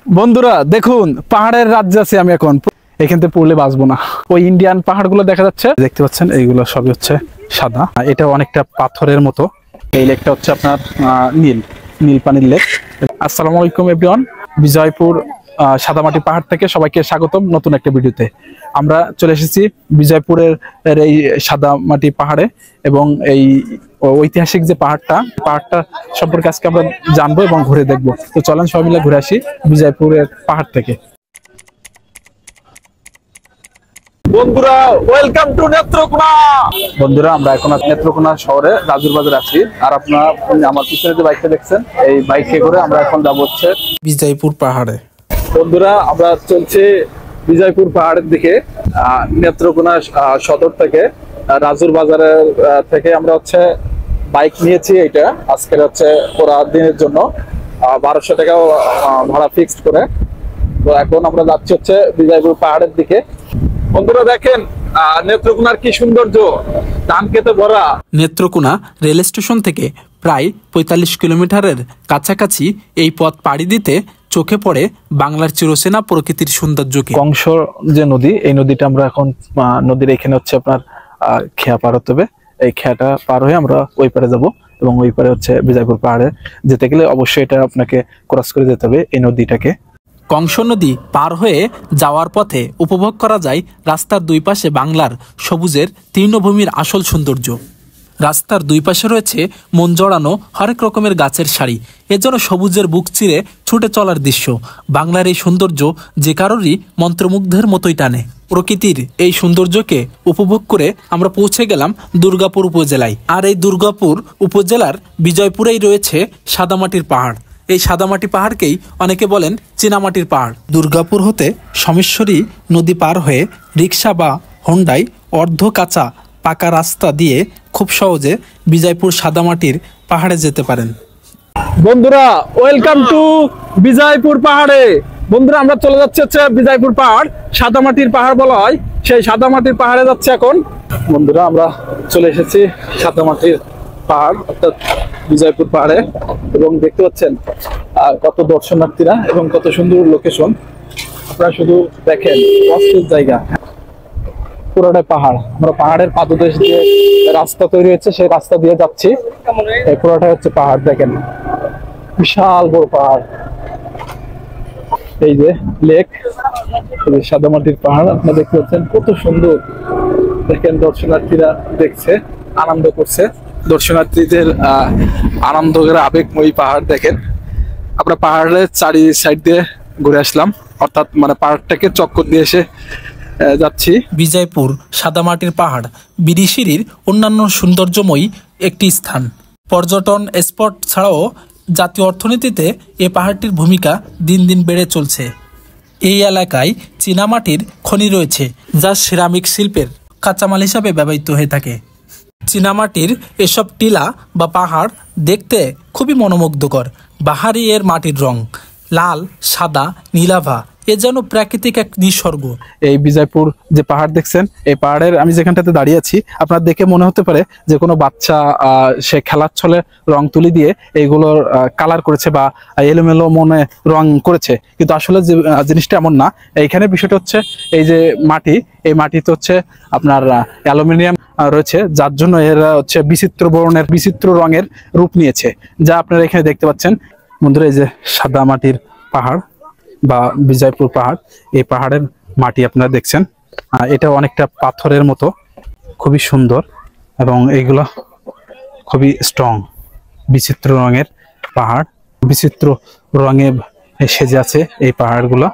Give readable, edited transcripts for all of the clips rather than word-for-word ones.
বন্ধুরা দেখুন, পাহাড়ের রাজ্যে আছি আমি এখন। এখান থেকে পড়লে বাঁচবো না। ওই ইন্ডিয়ান পাহাড়গুলো দেখা যাচ্ছে, দেখতে পাচ্ছেন, এইগুলো সবই হচ্ছে সাদা। এটা অনেকটা পাথরের মতো। এই লেকটা হচ্ছে আপনার নীল নীল পানির লেক। আসসালামু আলাইকুম এভরিওয়ান, বিজয়পুর সাদামাটি পাহাড় থেকে সবাইকে স্বাগতম নতুন একটা ভিডিওতে। আমরা চলে এসেছি বিজয়পুরের এই সাদামাটি পাহাড়ে, এবং এই ঐতিহাসিক যে পাহাড়টা সম্পর্কে আজকে আমরা জানবো এবং ঘুরে দেখবো। তো চলেন সবাই মিলে ঘুরে আসি বিজয়পুরের পাহাড় থেকে। বন্ধুরা ওয়েলকাম টু নেত্রকোনা। বন্ধুরা আমরা এখন নেত্রকোনা শহরে রাজুর বাজার আছি, আর আপনারা আমার পিছনে যে বাইকটা দেখছেন, এই বাইকে করে আমরা এখন যাবো হচ্ছে বিজয়পুর পাহাড়ে। বন্ধুরা আমরা চলছি বিজয়পুর পাহাড়ের দিকে, নেত্রকোনা সদর থেকে, রাজুর বাজারের থেকে আমরা হচ্ছে বাইক নিয়েছি। এটা আজকের হচ্ছে পুরা দিনের জন্য 1200 টাকা ভাড়া ফিক্সড করে। তো এখন আমরা যাচ্ছি হচ্ছে বিজয়পুর পাহাড়ের দিকে। বন্ধুরা দেখেন নেত্রকোনার কি সৌন্দর্য, ধান খেতে ভরা। নেত্রকোনা রেল স্টেশন থেকে প্রায় 45 কিলোমিটারের কাছাকাছি এই পথ পাড়ি দিতে চোখে পড়ে বাংলার চিরচেনা প্রকৃতির সৌন্দর্যকে। কংস যে নদী, এই নদীটা আমরা এখন নদীর এখানে হচ্ছে আপনার খেয়া পার হতে হবে। এই খেয়াটা পার হয়ে আমরা ওই পারে যাব, এবং ওই পারে হচ্ছে বিজয়পুর পাহাড়ে যেতে গেলে অবশ্যই এটা আপনাকে ক্রস করে যেতে হবে এই নদীটাকে। কংস নদী পার হয়ে যাওয়ার পথে উপভোগ করা যায় রাস্তার দুই পাশে বাংলার সবুজের তৃণভূমির আসল সৌন্দর্য। রাস্তার দুই পাশে রয়েছে মন জড়ানো হরেক রকমের গাছের সারি, এজন্য সবুজের বুক চিরে ছুটে চলার দৃশ্য। বাংলার এই সৌন্দর্য যে কারোরই মন্ত্রমুগ্ধের মতোই টানে। প্রকৃতির এই সৌন্দর্যকে উপভোগ করে আমরা পৌঁছে গেলাম দুর্গাপুর উপজেলায়। আর এই দুর্গাপুর উপজেলার বিজয়পুরেই রয়েছে সাদামাটির পাহাড়। এই সাদামাটি পাহাড়কেই অনেকে বলেন চীনামাটির পাহাড়। দুর্গাপুর হতে সোমেশ্বরী নদী পার হয়ে রিক্সা বা হোন্ডায় অর্ধ কাঁচা পাকা রাস্তা দিয়ে খুব সহজে বিজয়পুর সাদামাটির পাহাড়ে যেতে পারেন। বন্ধুরা ওয়েলকাম টু বিজয়পুর পাহাড়ে। বন্ধুরা আমরা চলে যাচ্ছি হচ্ছে বিজয়পুর পাহাড়, সাদামাটির পাহাড় বলা হয়, সেই সাদামাটির পাহাড়ে যাচ্ছে এখন। বন্ধুরা আমরা চলে এসেছি সাদামাটির পাহাড় অর্থাৎ বিজয়পুর পাহাড়ে, এবং দেখতে পাচ্ছেন কত দর্শনার্থীরা এবং কত সুন্দর লোকেশন। আপনারা শুধু দেখেন, অস্থির জায়গা, পুরোটাই পাহাড়। আমরা পাহাড়ের পাদদেশ দিয়ে রাস্তা তৈরি হয়েছে, সেই রাস্তা দিয়ে যাচ্ছি। এই পুরোটাই হচ্ছে পাহাড়, দেখেন বিশাল বড় পাহাড়। এই যে লেক, সাদামাটির পাহাড় আপনারা দেখতে পাচ্ছেন কত সুন্দর। দেখেন দর্শনার্থীরা দেখছে, আনন্দ করছে। দর্শনার্থীদের আনন্দের আবেগময়ী পাহাড় দেখেন। আমরা পাহাড়ের চারি সাইড দিয়ে ঘুরে আসলাম, অর্থাৎ মানে পাহাড়টাকে চক্কর দিয়ে এসে যাচ্ছি। বিজয়পুর সাদামাটির পাহাড় বিরিশিরির অন্যান্য সৌন্দর্যময়ী একটি স্থান। পর্যটন স্পট ছাড়াও জাতীয় অর্থনীতিতে এ পাহাড়টির ভূমিকা দিন দিন বেড়ে চলছে। এই এলাকায় চীনামাটির খনি রয়েছে, যা সিরামিক শিল্পের কাঁচামাল হিসাবে ব্যবহৃত হয়ে থাকে। চীনামাটির এসব টিলা বা পাহাড় দেখতে খুবই মনোমুগ্ধকর। বাহারি এর মাটির রং লাল, সাদা, নীলাভা, এ যেন প্রাকৃতিক এক নিসর্গ। এই বিজয়পুর যে পাহাড় দেখছেন, এই পাহাড়ের আমি যেখানটাতে দাঁড়িয়ে আছি, আপনার দেখে মনে হতে পারে যে কোনো বাচ্চা সে খেলার ছলে রং তুলি দিয়ে এইগুলোর কালার করেছে বা এলোমেলো মনে রং করেছে, কিন্তু আসলে যে জিনিসটা এমন না। এইখানে বিষয়টা হচ্ছে এই যে মাটি, এই মাটিতে হচ্ছে আপনার অ্যালুমিনিয়াম রয়েছে, যার জন্য এরা হচ্ছে বিচিত্র বর্ণের বিচিত্র রঙের রূপ নিয়েছে, যা আপনারা এখানে দেখতে পাচ্ছেন। বন্ধুরা এই যে সাদা মাটির পাহাড় বা বিজয়পুর পাহাড়, এই পাহাড়ের মাটি আপনারা দেখছেন, এটা অনেকটা পাথরের মতো, খুবই সুন্দর, এবং এইগুলো খুবই স্ট্রং। বিচিত্র রঙের পাহাড়, বিচিত্র রঙে সেজে আছে এই পাহাড়গুলো।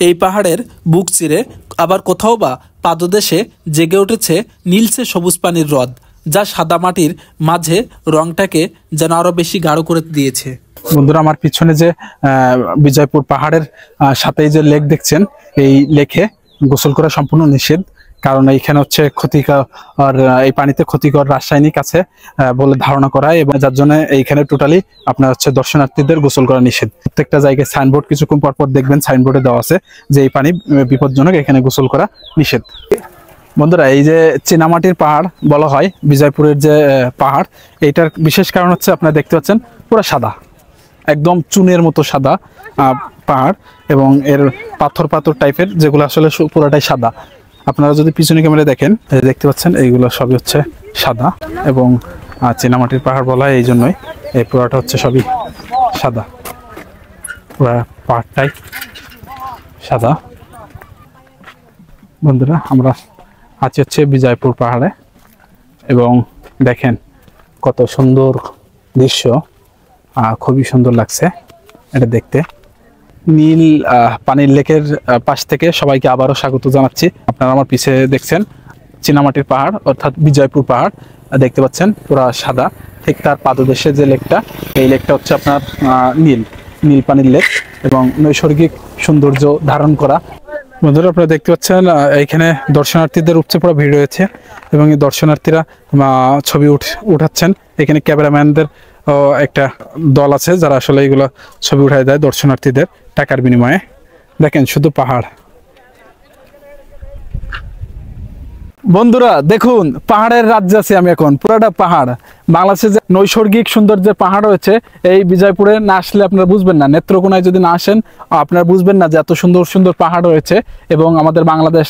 এই পাহাড়ের বুক চিরে আবার কোথাও বা পাদদেশে জেগে উঠেছে নীলচে সবুজ পানির হ্রদ, যা সাদামাটির মাঝে রংটাকে যেন আরো বেশি গাঢ় করে দিয়েছে। বন্ধুরা আমার পিছনে যে বিজয়পুর পাহাড়ের সাথেই যে লেক দেখছেন, এই লেকে গোসল করা সম্পূর্ণ নিষেধ, কারণ এইখানে হচ্ছে ক্ষতিকর, এই পানিতে ক্ষতিকর রাসায়নিক আছে বলে ধারণা করা হয়, এবং যার জন্য এইখানে টোটালি আপনার হচ্ছে দর্শনার্থীদের গোসল করা নিষেধ। প্রত্যেকটা জায়গায় সাইনবোর্ড কিছুক্ষণ পর পর দেখবেন, সাইনবোর্ডে দেওয়া আছে যে এই পানি বিপজ্জনক, এখানে গোসল করা নিষেধ। বন্ধুরা এই যে চীনামাটির পাহাড় বলা হয় বিজয়পুরের যে পাহাড়, এইটার বিশেষ কারণ হচ্ছে আপনারা দেখতে পাচ্ছেন পুরো সাদা, একদম চুনের মতো সাদা, পাহাড় এবং এর পাথর পাথর টাইপের, যেগুলো আসলে পুরোটাই সাদা। আপনারা যদি পিছনে ক্যামেরায় দেখেন, দেখতে পাচ্ছেন এইগুলো সবই হচ্ছে সাদা, এবং চীনামাটির পাহাড় বলা হয় এই জন্যই। এই পুরাটা হচ্ছে সবই সাদা, পুরা পাহাড়টাই সাদা। বন্ধুরা, আমরা আছি হচ্ছে বিজয়পুর পাহাড়ে, এবং দেখেন কত সুন্দর দৃশ্য, খুবই সুন্দর লাগছে এটা দেখতে। নীল পানির লেকের পাশ থেকে সবাইকে আবারও স্বাগত জানাচ্ছি। আপনারা আমার পিছে দেখছেন চীনামাটির পাহাড়, অর্থাৎ বিজয়পুর পাহাড় দেখতে পাচ্ছেন, পুরা সাদা। ঠিক তার পাদদেশে যে লেকটা, এই লেকটা হচ্ছে আপনার নীল পানির লেক, এবং নৈসর্গিক সৌন্দর্য ধারণ করা। বন্ধুরা, আপনারা দেখতে পাচ্ছেন এইখানে দর্শনার্থীদের উপচে পড়া ভিড় রয়েছে, এবং এই দর্শনার্থীরা ছবি উঠাচ্ছেন। এখানে ক্যামেরাম্যানদের একটা দল আছে যারা আসলে এগুলো ছবি উঠাই দেয় দর্শনার্থীদের টাকার বিনিময়ে। দেখেন শুধু পাহাড়। বন্ধুরা দেখুন, পাহাড়ের রাজ্যে আছি আমি এখন, পুরাটা পাহাড়। বাংলাদেশে যে নৈসর্গিক সৌন্দর্যের পাহাড় রয়েছে, এই বিজয়পুরে না আসলে আপনারা বুঝবেন না। নেত্রকোনায় যদি না আসেন আপনারা বুঝবেন না যে এত সুন্দর সুন্দর পাহাড় রয়েছে। এবং আমাদের বাংলাদেশ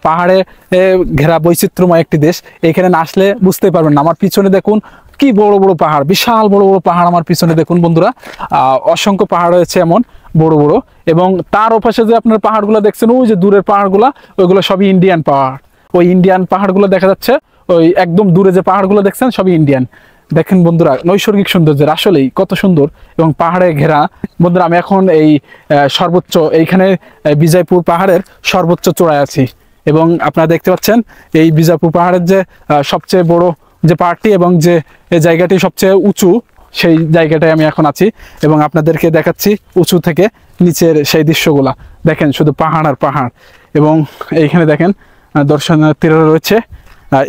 পাহাড়ে ঘেরা বৈচিত্র্যময় একটি দেশ। এখানে না আসলে বুঝতেই পারবেন না। আমার পিছনে দেখুন কি বড় বড় পাহাড়, বিশাল বড় বড় পাহাড় আমার পিছনে দেখুন বন্ধুরা। অসংখ্য পাহাড় রয়েছে এমন বড় বড়, এবং তার ওপাশে যে আপনার পাহাড়গুলো দেখছেন, ওই যে দূরের পাহাড়গুলো, ওইগুলো সবই ইন্ডিয়ান পাহাড়। ওই ইন্ডিয়ান পাহাড়গুলো দেখা যাচ্ছে, ওই একদম দূরে যে পাহাড়গুলো দেখছেন সবই ইন্ডিয়ান। দেখেন বন্ধুরা, নৈসর্গিক সৌন্দর্যের আসলেই কত সুন্দর, এবং পাহাড়ে ঘেরা। বন্ধুরা, আমি এখন এই সর্বোচ্চ, এইখানে বিজয়পুর পাহাড়ের সর্বোচ্চ চূড়ায় আছি, এবং আপনারা দেখতে পাচ্ছেন এই বিজয়পুর পাহাড়ের যে সবচেয়ে বড় যে পাহাড়টি, এবং যে জায়গাটি সবচেয়ে উঁচু, সেই জায়গাটায় আমি এখন আছি, এবং আপনাদেরকে দেখাচ্ছি উঁচু থেকে নিচের সেই দৃশ্যগুলা। দেখেন শুধু পাহাড় আর পাহাড়, এবং এইখানে দেখেন দর্শনার্থীরা রয়েছে।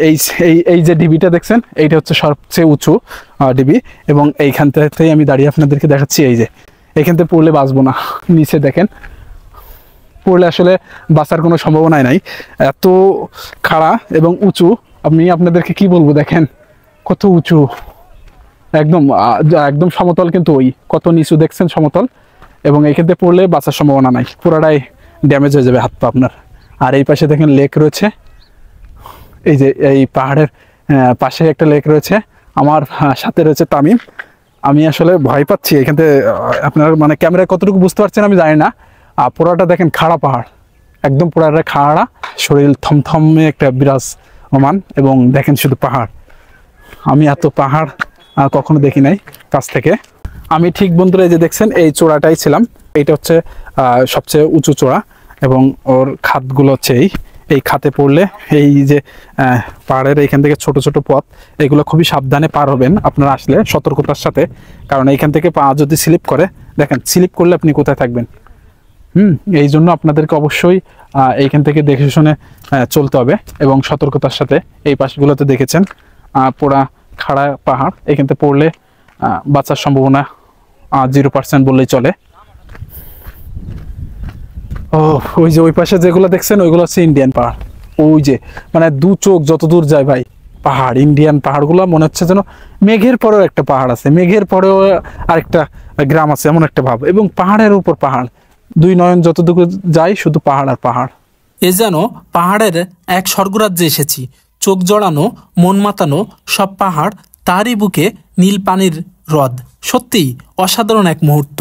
এই এই যে ডিবিটা দেখছেন, এইটা হচ্ছে সবচেয়ে উঁচু ডিবি, এবং এইখান থেকেই আমি দাঁড়িয়ে আপনাদেরকে দেখাচ্ছি। এই যে এইখান থেকে পড়লে বাঁচবো না, নিচে দেখেন পড়লে আসলে বাঁচার কোনো সম্ভাবনাই নাই, এত খাড়া এবং উঁচু। আমি আপনাদেরকে কি বলবো, দেখেন কত উঁচু, একদম একদম সমতল, কিন্তু ওই কত নিচু দেখছেন সমতল, এবং এইখান থেকে পড়লে বাঁচার সম্ভাবনা নাই, পুরাটাই ড্যামেজ হয়ে যাবে হাত পা আপনার। আর এই পাশে দেখেন লেক রয়েছে, এই যে এই পাহাড়ের পাশে একটা লেক রয়েছে। আমার সাথে রয়েছে তামিম। আমি আসলে ভয় পাচ্ছি এখান থেকে, আপনার মানে ক্যামেরায় কতটুকু বুঝতে পারছেন আমি জানি না। পুরাটা দেখেন খাড়া পাহাড়, একদম পুরাটা খাড়া, শরীর থমথমে একটা বিরাজমান, এবং দেখেন শুধু পাহাড়। আমি এত পাহাড় কখনো দেখি নাই কাছ থেকে। আমি ঠিক বন্ধুরা এই যে দেখছেন এই চূড়াটাই ছিলাম, এইটা হচ্ছে সবচেয়ে উঁচু চূড়া, এবং ওর খাতগুলো হচ্ছে এই খাতে পড়লে, এই যে পাহাড়ের এইখান থেকে ছোট ছোট পথ, এগুলো খুবই সাবধানে পার হবেন আপনারা আসলে, সতর্কতার সাথে। কারণ এইখান থেকে পা যদি স্লিপ করে, দেখেন স্লিপ করলে আপনি কোথায় থাকবেন। এই জন্য আপনাদেরকে অবশ্যই এইখান থেকে দেখে শুনে চলতে হবে, এবং সতর্কতার সাথে। এই পাশগুলোতে দেখেছেন পোড়া খাড়া পাহাড়, এখান থেকে পড়লে বাঁচার সম্ভাবনা 0% বললেই চলে। ও ওই যে ওই পাশে যেগুলো দেখছেন, ওইগুলো হচ্ছে ইন্ডিয়ান পাহাড়। ওই যে মানে দু চোখ যত দূর যায় ভাই, পাহাড়, ইন্ডিয়ান পাহাড়গুলো মনে হচ্ছে যেন মেঘের পরেও একটা পাহাড় আছে, মেঘের পরেও আরেকটা গ্রাম আছে, এমন একটা ভাব। এবং পাহাড়ের উপর পাহাড়, দুই নয়ন যতটুকু যায় শুধু পাহাড় আর পাহাড়। এ যেন পাহাড়ের এক স্বর্গরাজ্যে এসেছি। চোখ জড়ানো, মন মাতানো সব পাহাড়, তারই বুকে নীল পানির হ্রদ। সত্যিই অসাধারণ এক মুহূর্ত।